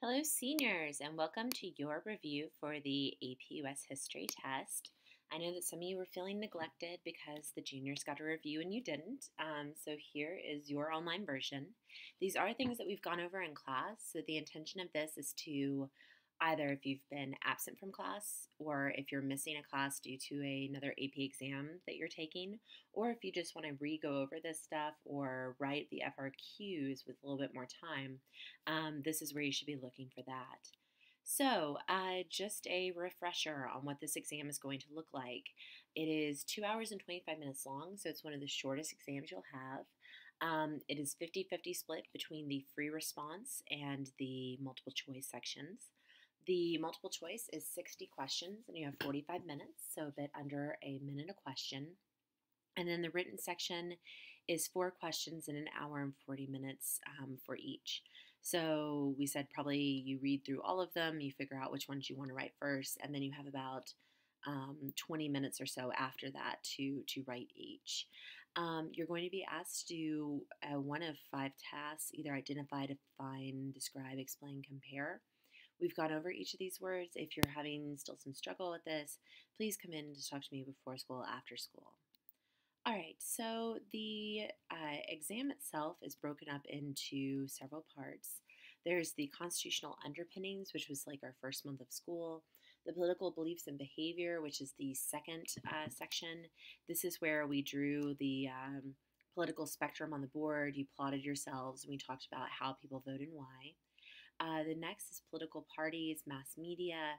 Hello, seniors, and welcome to your review for the AP US History test. I know that some of you were feeling neglected because the juniors got a review and you didn't. So here is your online version. These are things that we've gone over in class. So the intention of this is to either if you've been absent from class or if you're missing a class due to another AP exam that you're taking, or if you just want to re-go over this stuff or write the FRQs with a little bit more time, this is where you should be looking for that. So, just a refresher on what this exam is going to look like. It is 2 hours and 25 minutes long, so it's one of the shortest exams you'll have. It is 50-50 split between the free response and the multiple choice sections. The multiple choice is 60 questions, and you have 45 minutes, so a bit under a minute a question. And then the written section is 4 questions in an hour and 40 minutes for each. So we said probably you read through all of them, you figure out which ones you want to write first, and then you have about 20 minutes or so after that to write each. You're going to be asked to do one of 5 tasks, either identify, define, describe, explain, compare. We've gone over each of these words. If you're having still some struggle with this, please come in to talk to me before school, after school. All right, so the exam itself is broken up into several parts. There's the constitutional underpinnings, which was like our first month of school. The political beliefs and behavior, which is the second section. This is where we drew the political spectrum on the board. You plotted yourselves, and we talked about how people vote and why. The next is political parties, mass media.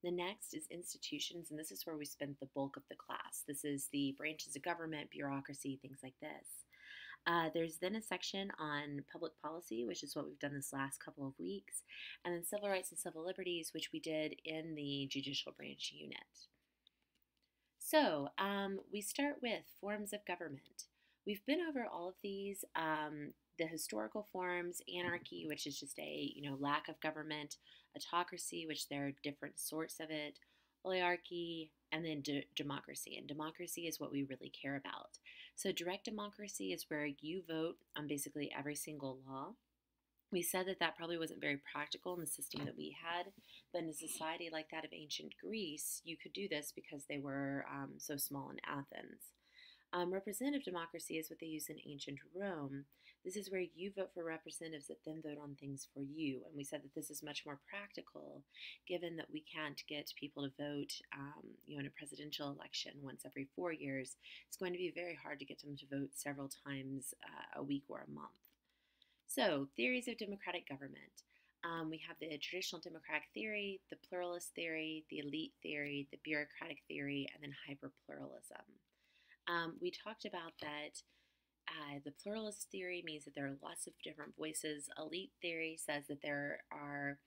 The next is institutions, and this is where we spent the bulk of the class. This is the branches of government, bureaucracy, things like this. There's then a section on public policy, which is what we've done this last couple of weeks, and then civil rights and civil liberties, which we did in the judicial branch unit. So we start with forms of government. We've been over all of these. The historical forms, anarchy, which is just a lack of government, autocracy, which there are different sorts of it, oligarchy, and then democracy. And democracy is what we really care about. So direct democracy is where you vote on basically every single law. We said that that probably wasn't very practical in the system that we had, but in a society like that of ancient Greece, you could do this because they were so small in Athens. Representative democracy is what they used in ancient Rome. This is where you vote for representatives that then vote on things for you. And we said that this is much more practical given that we can't get people to vote in a presidential election once every 4 years. It's going to be very hard to get them to vote several times a week or a month. So, theories of democratic government. We have the traditional democratic theory, the pluralist theory, the elite theory, the bureaucratic theory, and then hyperpluralism. We talked about that the pluralist theory means that there are lots of different voices. Elite theory says that there are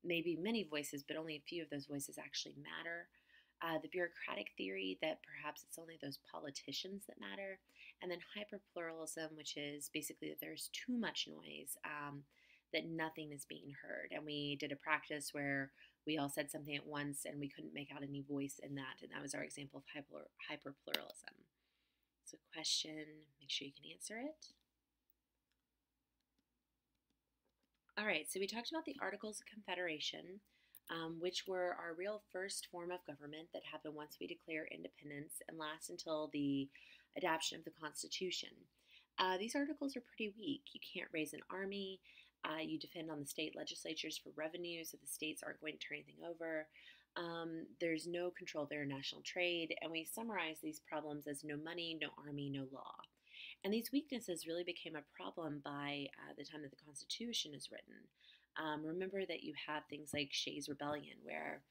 maybe many voices, but only a few of those voices actually matter. The bureaucratic theory that perhaps it's only those politicians that matter. And then hyperpluralism, which is basically that there's too much noise, that nothing is being heard. And we did a practice where we all said something at once and we couldn't make out any voice in that. And that was our example of hyperpluralism. So question, make sure you can answer it. All right, so we talked about the Articles of Confederation, which were our real first form of government that happened once we declare independence and last until the adoption of the Constitution. These articles are pretty weak. You can't raise an army. You depend on the state legislatures for revenue, so the states aren't going to turn anything over. There's no control of international trade, and we summarize these problems as no money, no army, no law. And these weaknesses really became a problem by the time that the Constitution is written. Remember that you have things like Shays' Rebellion, where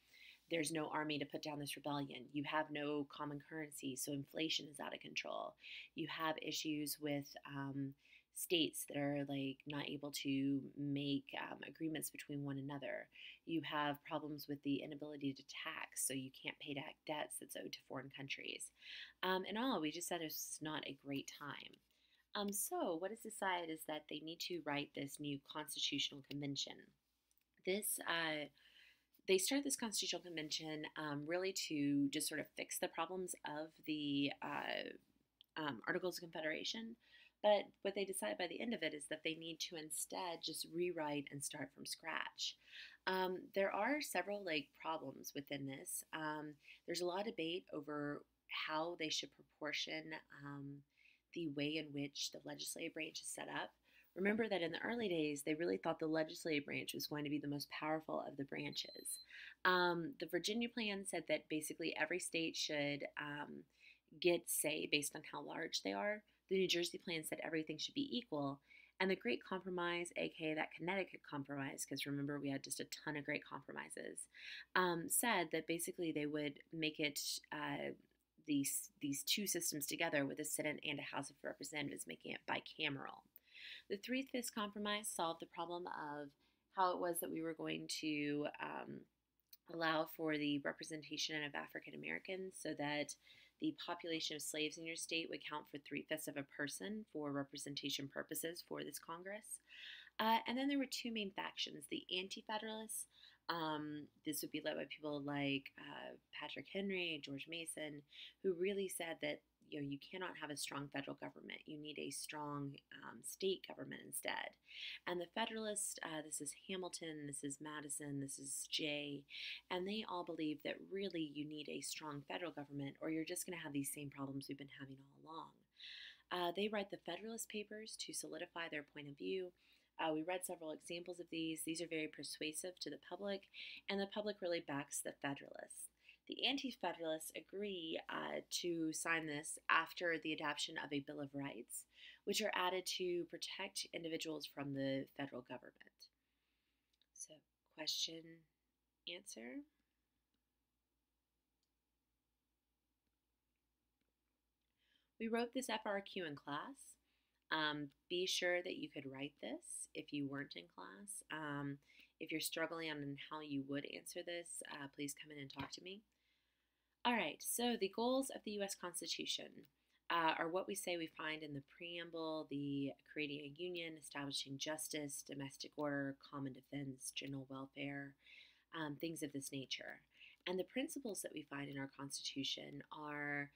there's no army to put down this rebellion. You have no common currency, so inflation is out of control. You have issues with states that are like not able to make agreements between one another. You have problems with the inability to tax, so you can't pay back debts that's owed to foreign countries. In all, we just said it's not a great time. So what is decided is that they need to write this new constitutional convention. They start this constitutional convention really to just sort of fix the problems of the Articles of Confederation, But what they decide by the end of it is that they need to instead just rewrite and start from scratch. There are several problems within this. There's a lot of debate over how they should proportion the way in which the legislative branch is set up. Remember that in the early days, they really thought the legislative branch was going to be the most powerful of the branches. The Virginia plan said that basically every state should get say based on how large they are. The New Jersey plan said everything should be equal. And the Great Compromise, aka that Connecticut Compromise, because remember we had just a ton of great compromises, said that basically they would make it these two systems together with a Senate and a House of Representatives, making it bicameral. The Three-Fifths Compromise solved the problem of how it was that we were going to allow for the representation of African Americans so that the population of slaves in your state would count for 3/5 of a person for representation purposes for this Congress. And then there were two main factions: the Anti-Federalists. This would be led by people like Patrick Henry, George Mason, who really said that you cannot have a strong federal government. You need a strong state government instead. And the Federalists, this is Hamilton, this is Madison, this is Jay, and they all believe that really you need a strong federal government, or you're just going to have these same problems we've been having all along. They write the Federalist Papers to solidify their point of view. We read several examples of these. These are very persuasive to the public, and the public really backs the Federalists. The Anti-Federalists agree to sign this after the adoption of a Bill of Rights, which are added to protect individuals from the federal government. So, question, answer. We wrote this FRQ in class. Be sure that you could write this if you weren't in class. If you're struggling on how you would answer this, please come in and talk to me. All right, so the goals of the U.S. Constitution are what we say we find in the preamble: the creating a union, establishing justice, domestic order, common defense, general welfare, things of this nature. And the principles that we find in our Constitution are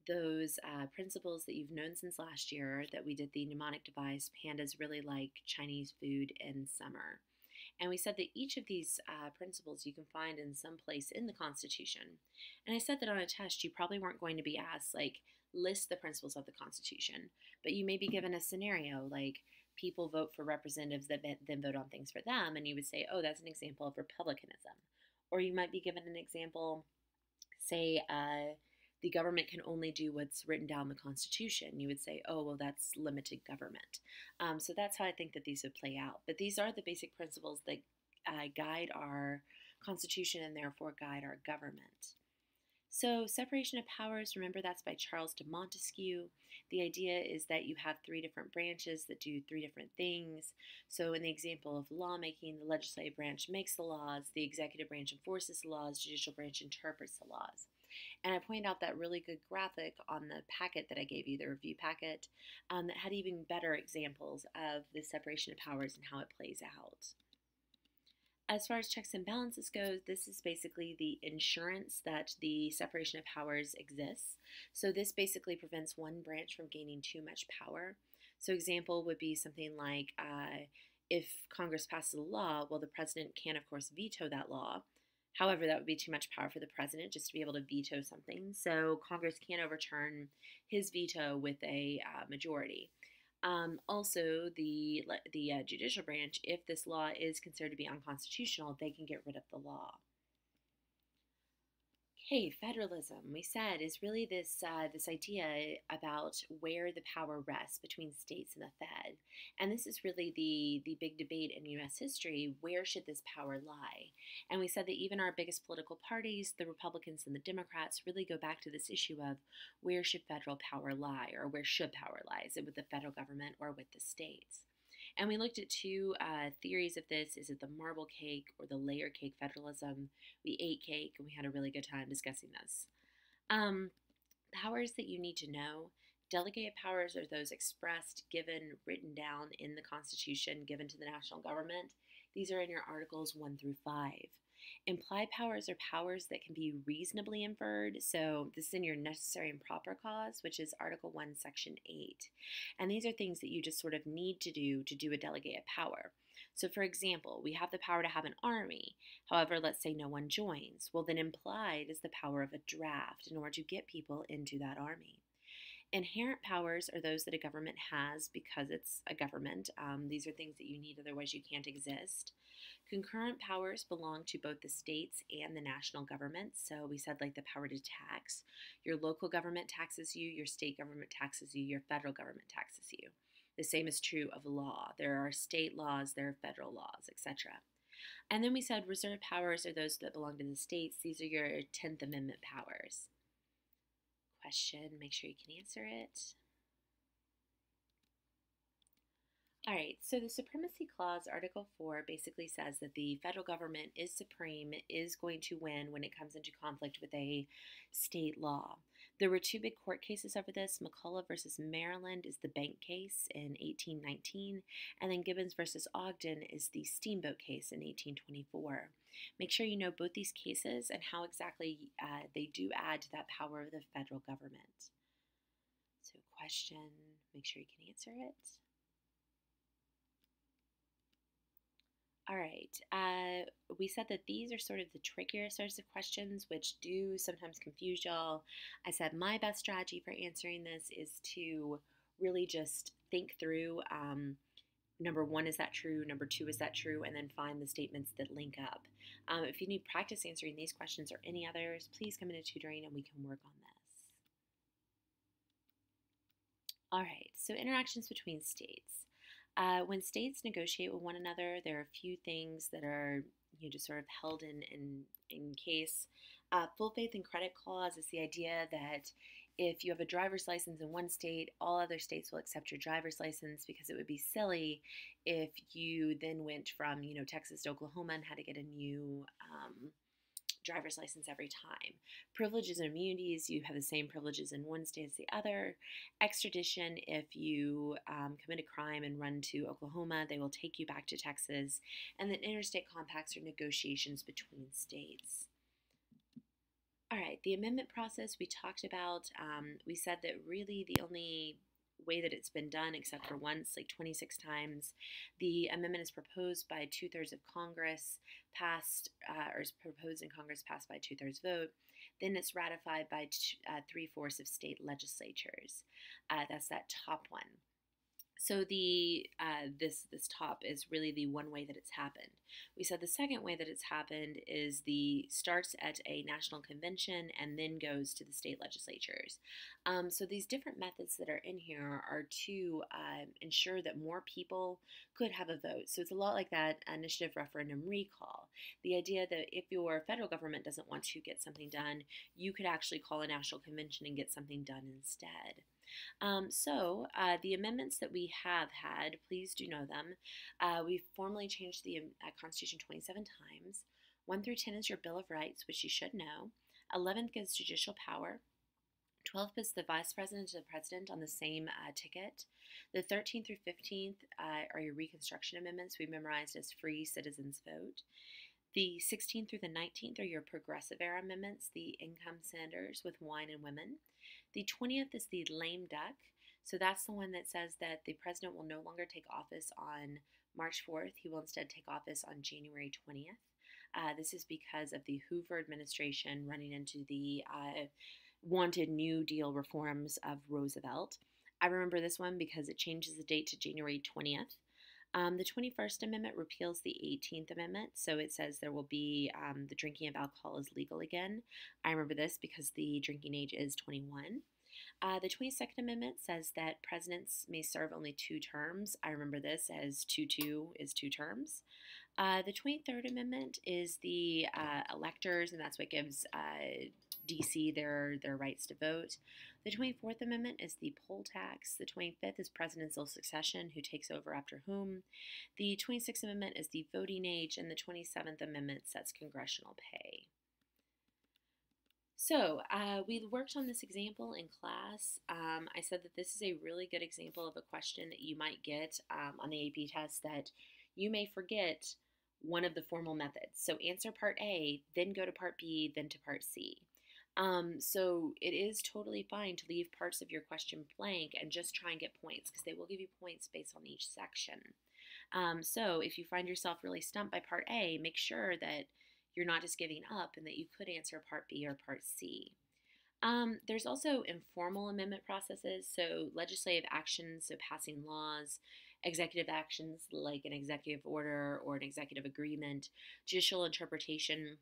those principles that you've known since last year, that we did the mnemonic device: pandas really like Chinese food in summer. And we said that each of these principles you can find in some place in the Constitution. And I said that on a test you probably weren't going to be asked, list the principles of the Constitution, but you may be given a scenario like people vote for representatives that then vote on things for them, and you would say, oh, that's an example of republicanism. Or you might be given an example, say, the government can only do what's written down in the Constitution. You would say, oh, well, that's limited government. So that's how I think that these would play out. But these are the basic principles that guide our Constitution and therefore guide our government. So separation of powers, remember that's by Charles de Montesquieu. The idea is that you have three different branches that do three different things. So in the example of lawmaking, the legislative branch makes the laws, the executive branch enforces the laws, judicial branch interprets the laws. And I pointed out that really good graphic on the packet that I gave you, the review packet, that had even better examples of the separation of powers and how it plays out. As far as checks and balances goes, this is basically the insurance that the separation of powers exists. So this basically prevents one branch from gaining too much power. So example would be something like if Congress passes a law, well, the president can, of course, veto that law. However, that would be too much power for the president just to be able to veto something. So Congress can overturn his veto with a majority. Also, the judicial branch, if this law is considered to be unconstitutional, they can get rid of the law. Okay, federalism, we said, is really this idea about where the power rests between states and the Fed. And this is really the big debate in U.S. history: where should this power lie? And we said that even our biggest political parties, the Republicans and the Democrats, really go back to this issue of where should federal power lie, or where should power lie? Is it with the federal government or with the states? And we looked at two theories of this. Is it the marble cake or the layer cake federalism? We ate cake and we had a really good time discussing this. Powers that you need to know. Delegated powers are those expressed, given, written down in the Constitution, given to the national government. These are in your Articles 1 through 5. Implied powers are powers that can be reasonably inferred. So this is in your necessary and proper cause, which is Article 1, Section 8. And these are things that you just sort of need to do a delegated power. So for example, we have the power to have an army. However, let's say no one joins. Well, then implied is the power of a draft in order to get people into that army. Inherent powers are those that a government has because it's a government. These are things that you need, otherwise you can't exist. Concurrent powers belong to both the states and the national government. So we said like the power to tax. Your local government taxes you, your state government taxes you, your federal government taxes you. The same is true of law. There are state laws, there are federal laws, etc. And then we said reserved powers are those that belong to the states. These are your 10th Amendment powers. Question, make sure you can answer it. All right, so the Supremacy Clause, Article 4, basically says that the federal government is supreme, is going to win when it comes into conflict with a state law. There were two big court cases over this. McCullough versus Maryland is the bank case in 1819, and then Gibbons versus Ogden is the steamboat case in 1824. Make sure you know both these cases and how exactly they do add to that power of the federal government. So question, make sure you can answer it. All right, we said that these are sort of the trickier sorts of questions, which do sometimes confuse y'all. I said my best strategy for answering this is to really just think through, number one, is that true? Number two, is that true? And then find the statements that link up. If you need practice answering these questions or any others, please come into tutoring and we can work on this. All right, so interactions between states. When states negotiate with one another, there are a few things that are just sort of held in case. Full faith and credit clause is the idea that if you have a driver's license in one state, all other states will accept your driver's license, because it would be silly if you then went from Texas to Oklahoma and had to get a new driver's license every time. Privileges and immunities, you have the same privileges in one state as the other. Extradition, if you commit a crime and run to Oklahoma, they will take you back to Texas. And then interstate compacts are negotiations between states. All right, the amendment process we talked about. We said that really the only way that it's been done, except for once, like 26 times, the amendment is proposed by 2/3 of Congress, passed, or is proposed in Congress, passed by 2/3 vote. Then it's ratified by 3/4 of state legislatures. That's that top one. So this top is really the one way that it's happened. We said the second way that it's happened is starts at a national convention and then goes to the state legislatures. So these different methods that are in here are to ensure that more people could have a vote. So it's a lot like that initiative referendum recall. The idea that if your federal government doesn't want to get something done, you could actually call a national convention and get something done instead. The amendments that we have had, please do know them. We've formally changed the Constitution 27 times. 1 through 10 is your Bill of Rights, which you should know. 11th gives judicial power. 12th puts the vice president to the president on the same ticket. The 13th through 15th are your Reconstruction amendments we memorized as free citizens vote. The 16th through the 19th are your Progressive Era amendments, the income senators with wine and women. The 20th is the lame duck. So that's the one that says that the president will no longer take office on March 4th. He will instead take office on January 20th. This is because of the Hoover administration running into the wanted New Deal reforms of Roosevelt. I remember this one because it changes the date to January 20th. The 21st Amendment repeals the 18th Amendment, so it says there will be the drinking of alcohol is legal again. I remember this because the drinking age is 21. The 22nd Amendment says that presidents may serve only 2 terms. I remember this as 2-2 is 2 terms. The 23rd Amendment is the electors, and that's what gives DC their rights to vote. The 24th Amendment is the poll tax. The 25th is presidential succession, who takes over after whom. The 26th Amendment is the voting age, and the 27th Amendment sets congressional pay. So we worked on this example in class. I said that this is a really good example of a question that you might get on the AP test that you may forget one of the formal methods. So answer part A, then go to part B, then to part C. So it is totally fine to leave parts of your question blank and just try and get points because they will give you points based on each section. So if you find yourself really stumped by part A, make sure that you're not just giving up and that you could answer part B or part C. There's also informal amendment processes, so legislative actions, so passing laws, executive actions like an executive order or an executive agreement, judicial interpretation.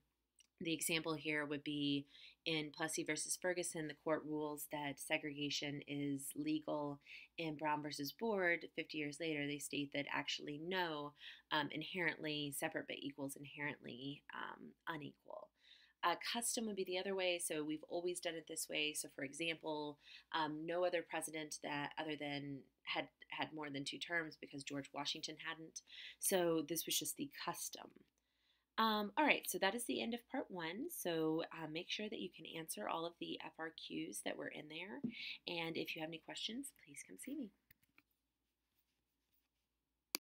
The example here would be in Plessy versus Ferguson, the court rules that segregation is legal. In Brown versus Board, 50 years later, they state that actually no, inherently separate but equals inherently unequal. Custom would be the other way, so we've always done it this way. So, for example, no other president that other than had more than 2 terms because George Washington hadn't. So this was just the custom. All right, so that is the end of part 1. So make sure that you can answer all of the FRQs that were in there. And if you have any questions, please come see me.